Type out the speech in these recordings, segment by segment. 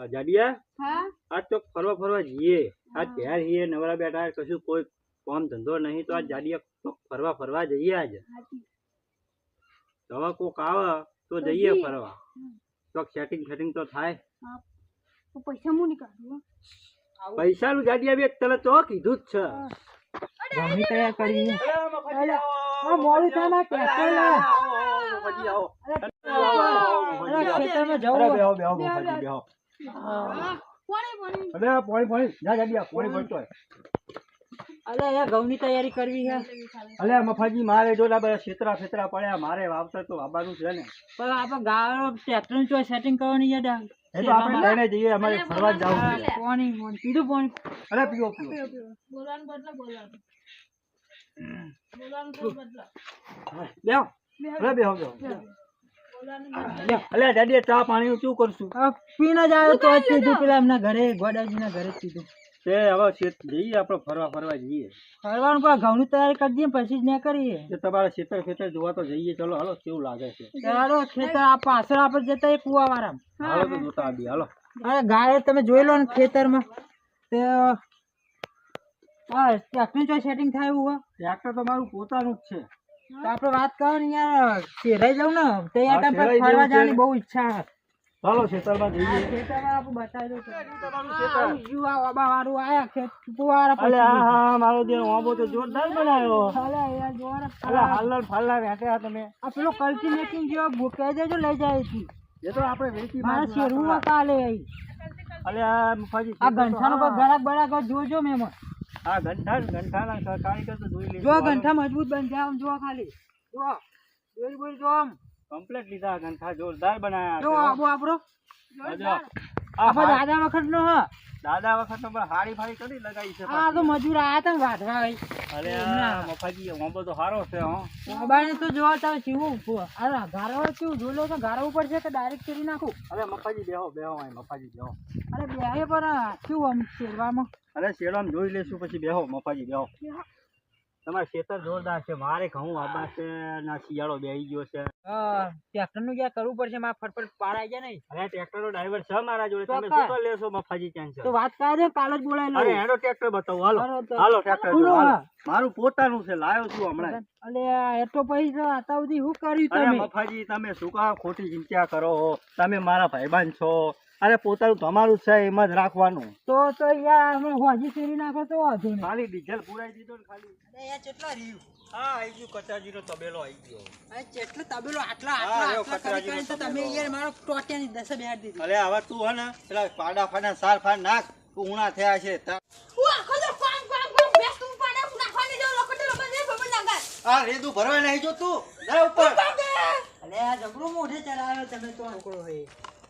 જાડિયા હા આજ તો ફરવા જઈએ આજ ઘેર છીએ નવરા બેઠા કશું કોઈ કામ ધંધો નહીં તો આજ જાડિયા તો ફરવા જઈએ આજે દવા કોક આવે તો જઈએ ફરવા તો સેટિંગ તો થાય તો પૈસા હું નહીં કાઢું પૈસાનું જાડિયા બે તને તો કીધું જ છે ઘણી તૈયાર કરી મોડું થાય ના ટ્રેક્ટર લે ખેતરમાં જવું અલે યાર ઘઉંની તૈયારી કરવી છે અલે મફાજી મારે જો બધા છેતરા પડ્યા મારે વાવતર તો વાવવાનું છે ને પણ આપણે ગાળો ટ્રેક્ટરનું ચોય સેટિંગ કરવાની યાદ આવે એ તો આપણે લઈને જઈએ અમારે ફરવા જ જવું છે પાણી પીધું પાણી અરે પીવો બોલવાનું બદલા બોલવાનું બેહો અરે બેહો અલે દાદી ચા પાણી નું શું કરશું પીને જ આવ્યો તો જ પીધું પેલા એમના ઘરે ગોડાજીના ઘરે જ પીધું તે હવે જઈએ આપણે ફરવા જઈએ ફરવાનું પણ ઘઉંની તૈયારી કરી દઈએ પછી જ ના કરીએ તમારે ખેતર જોવા તો જઈએ ચલો હાલો કેવું લાગે છે ચાલો ખેતર આ પાછળ આપણે જતા એ કુવા વાળા હાલો તો જોતા આવીએ હાલો અરે ગાય તમે જોઈ લો ને ખેતરમાં તે હા ટ્રેક્ટર જો સેટિંગ થાય એવું ટ્રેક્ટર તો મારું પોતાનું જ છે તો આપણે વાત કરો ને યાર શેરાઈ જાવ ને તો યાર આપણે ફરવા જવાની બહુ ઈચ્છા છે ચાલો ખેતરમાં જઈએ ખેતરમાં આપણે બતાવી દઉં યુવા ઓબા વાળું આયા ખેત કુવારા અલે હા મારો દેર ઓબો તો જોરદાર બનાવ્યો અલે યાર જોર અલે હાલર બેઠા તમે આ પેલો કલ્ટી મેકિંગ જેવો ભૂકાઈ દેજો લઈ જાય છે એ તો આપણે વેચી મારા શેરવું કાલે આવી અલે આ મફાજી આ ગંઠાનો પર ગરાક બરાક જોજો મેમો હા ગંઠાના કારીગર તો જોઈ લેજો જો ગંઠા મજબૂત બન જાય આમ જો ખાલી જો જોઈ બોલ જો આમ કમ્પ્લીટ લીધા ગંઠા જોરદાર બનાયા જો આબો આપણો જો આપા દાદા વખત નો હ દાદા વખત તો પણ હાડી ફાડી કરી લગાઈ છે આ તો મજૂર આયા તા વાઢવા ભાઈ અરે મફાજી ઓબો તો સારો છે હો મોબાઈલ તો જોવા તા કેવું અરે ગારાવા કેવું જોલો તો ગારા ઉપર છે કે ડાયરેક્ટ કરી નાખું અરે મફાજી બેહો આય મફાજી બેહો અરે બેહે પણ શું આમ શેરવામાં અરે શેરવામાં જોઈ લેશું પછી બેહો મફાજી બેહો તમારે ખેતર જોરદાર છે મારે ઘઉં આબા છે ના શિયાળો બેહી ગયો છે ટ્રેક્ટર નું ક્યાં કરવું પડશે મારા ફટફટ પાડાઈ જાય નહીં અરે ટ્રેક્ટર નો ડ્રાઈવર છે મારા જોડે તમે શું તો લેશો મફાજી કેન્સર તો વાત કરે કાલ જ બોલાય અરે હેડો ટ્રેક્ટર બતાવો હાલો ટ્રેક્ટર મારું પોતાનું છે લાવ્યો છું હમણાં અલે એટલો પૈસા આતા સુધી શું કર્યું અરે તમે મફાજી તમે શું કા ખોટી ચિંતા કરો તમે મારા ભાઈબાન છો અરે પોતાનું તમારું છે એમ જ રાખવાનું તો યાર અમે હોજી ફેરી નાખો તો વાંધો નહીં ખાલી ડીઝલ પુરાઈ દીધો ને ખાલી અરે યાર કેટલા રહ્યું હા આવી ગયું કચાજીનો તબેલો આવી ગયો અરે કેટલો તબેલો આટલા કરી તો તમે યાર મારો ટોટિયાની દસ બેહાડ દીધી અરે હવે તું હે ને પેલા પાડા ફાડા સાર ફાડ નાખ તું ઉણા થયા છે હું આખો તો પામ બેસ તું પાડા નાખવાની જો લોકોટે બને બબન નાગા આ રેદુ ભરવા નહીં જો તું જા ઉપર અલે આ જબરો મોઢે ચડાવ્યો તમે તો છોકરો હે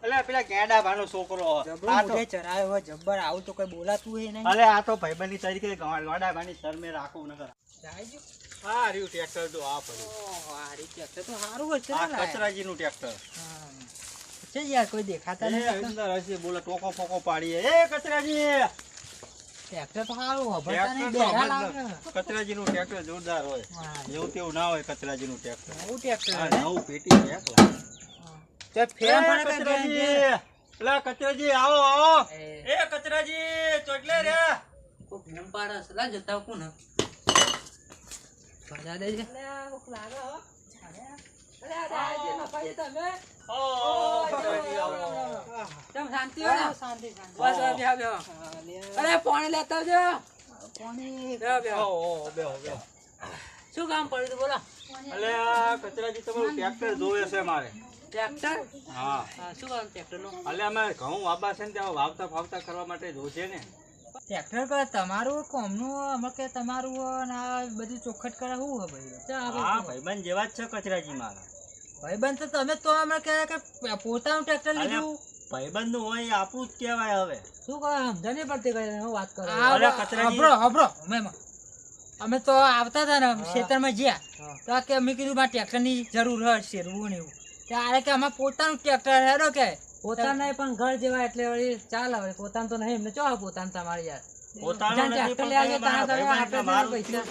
અલે પેલા કેડા ભાનો છોકરો જબરો મોઢે ચડાવ્યો હોય જબ્બર આવું તો કોઈ બોલાતું હે નહીં અલે આ તો ભાઈબંધની તરીકે લોડા ભાની શરમે રાખું નગર જાયજો હા રહ્યું ટ્રેક્ટર તો આ પડ્યું ઓહો આ રી ટ્રેક્ટર તો સારું હશે આ ને કચરાજીનું ટ્રેક્ટર હા છે યાર કોઈ દેખાતા એ નહીં અંદર હશે બોલે ટોકો ફોકો પાડીએ એ કચરાજી ટ્રેક્ટર તો સારું હબરતા નહીં ટ્રેક્ટર બેરા લાગે કચરાજીનું ટ્રેક્ટર જોરદાર હોય એવું તેવું ના હોય કચરાજીનું ટ્રેક્ટર નવું ટ્રેક્ટર આ નવું પેટી છે એકલા તો ફેર પડે કે કચરાજી પેલા કચરાજી આવો એ કચરાજી ચોટલે રે કોક બૂમ પાડે સલા જતા કોણ બજા દેજે અલે કોક લાગે હો અલે આ રાજે ન પાઈ તમે ઓ કચરાજી આવો તમ શાંતિ હો ને શાંતિ બસ બેહો અરે પાણી લેતા આવજો પાણી બેહો બેહો શું કામ પડ્યું તું બોલો અલે આ કચરાજી તમારું ટ્રેક્ટર જોવે છે મારે ટ્રેક્ટર હા શું કામ ટ્રેક્ટર નું અલે અમે ઘઉં વાબા છે ને ત્યાં વાવતા ફાવતા કરવા માટે જોશે ને ટ્રેક્ટર કરે તમારું કોમનું અમે કે તમારું આ બધું ચોખટ કરે શું હે ભાઈ હા ભાઈબંધ જેવા જ છે કચરાજી મારા ભાઈબંધ તો તમે તો અમે કહે કે પોતાનું ટ્રેક્ટર લીધું ભાઈબંધ નું હોય આપણું જ કહેવાય હવે શું કહે સમજ નહીં પડતી કઈ હું વાત કરું અરે કચરાજી હબરો અમે તો આવતા હતા ને ખેતરમાં જ્યાં તો કે અમે કીધું મારે ટ્રેક્ટરની જરૂર હોય શેરવું ને એવું ત્યારે કે અમારે પોતાનું ટ્રેક્ટર હેરો કે પોતાનું નહીં પણ ઘર જેવા એટલે વળી ચાલ હવે પોતાનું તો નહીં એમને ચો પોતાનું તમારે યાર પોતાનું નથી પણ ટ્રેક્ટર લઈ આવજો મારા ભાઈબંધ મારું પૈસા